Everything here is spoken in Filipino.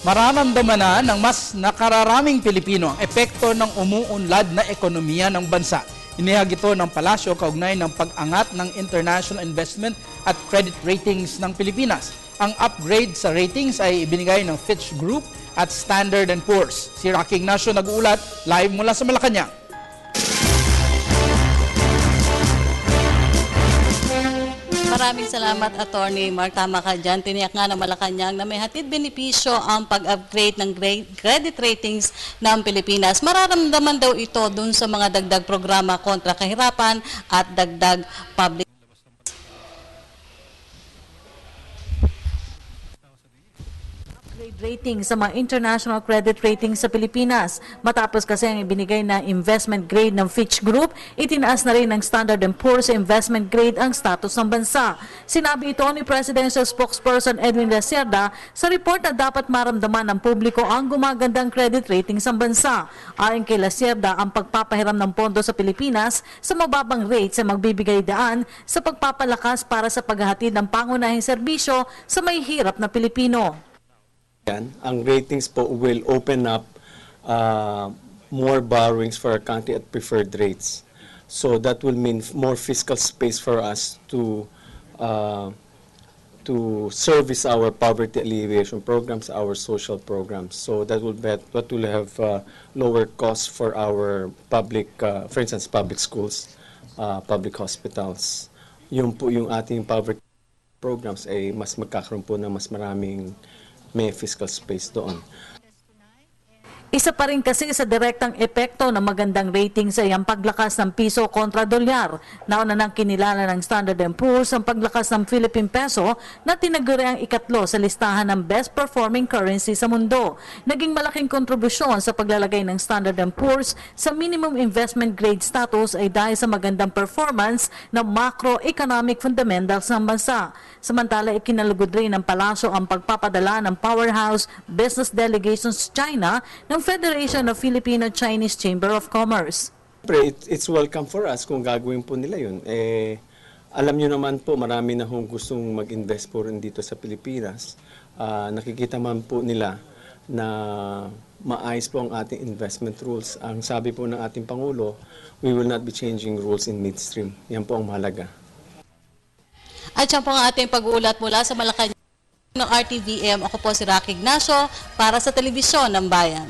Mararamdaman na ng mas nakararaming Pilipino ang epekto ng umuunlad na ekonomiya ng bansa. Inihag ito ng Palasyo kaugnay ng pag-angat ng international investment at credit ratings ng Pilipinas. Ang upgrade sa ratings ay ibinigay ng Fitch Group at Standard & Poor's. Si Rocky Ignacio nag-uulat live mula sa Malacanang. Maraming salamat, Attorney Mark. Tama ka dyan. Tiniyak nga ng Malacanang na may hatid benepisyo ang pag-upgrade ng credit ratings ng Pilipinas. Mararamdaman daw ito dun sa mga dagdag programa kontra kahirapan at dagdag public rating sa mga international credit ratings sa Pilipinas. Matapos kasi ang ibinigay na investment grade ng Fitch Group, itinaas na rin ng Standard & Poor's investment grade ang status ng bansa. Sinabi ito ni Presidential Spokesperson Edwin La Cerda sa report na dapat maramdaman ng publiko ang gumagandang credit ratings ng bansa. Ayon kay La Cerda, ang pagpapahiram ng pondo sa Pilipinas sa mababang rates ay magbibigay daan sa pagpapalakas para sa paghahatid ng pangunahing serbisyo sa may hirap na Pilipino. Ang ratings po will open up more borrowings for our country at preferred rates. So that will mean more fiscal space for us to service our poverty alleviation programs, our social programs. So that will have lower costs for our public, for instance, public schools, public hospitals. Yung po yung ating poverty programs ay mas magkakaroon po ng mas maraming may fiscal space doon. Isa pa rin kasi sa direktang epekto ng magandang rating sa iyang paglakas ng piso kontra dolyar. Nauna nang kinilala ng Standard & Poor's ang paglakas ng Philippine peso na tinaguri ang ikatlo sa listahan ng best performing currency sa mundo. Naging malaking kontribusyon sa paglalagay ng Standard & Poor's sa minimum investment grade status ay dahil sa magandang performance ng macroeconomic fundamentals ng bansa. Samantala, ikinalugod rin ng Palasyo ang pagpapadala ng powerhouse business delegations China ng Federation of Filipino-Chinese Chamber of Commerce. It's welcome for us kung gagawin po nila yun. Alam nyo naman po, marami na hong gustong mag-invest po rin dito sa Pilipinas. Nakikita man po nila na maayos po ang ating investment rules. Ang sabi po ng ating Pangulo, we will not be changing rules in midstream. Yan po ang mahalaga. At yan po ang ating pag-uulat mula sa Malacanang ng RTVM. Ako po si Rocky Ignacio para sa Telebisyon ng Bayan.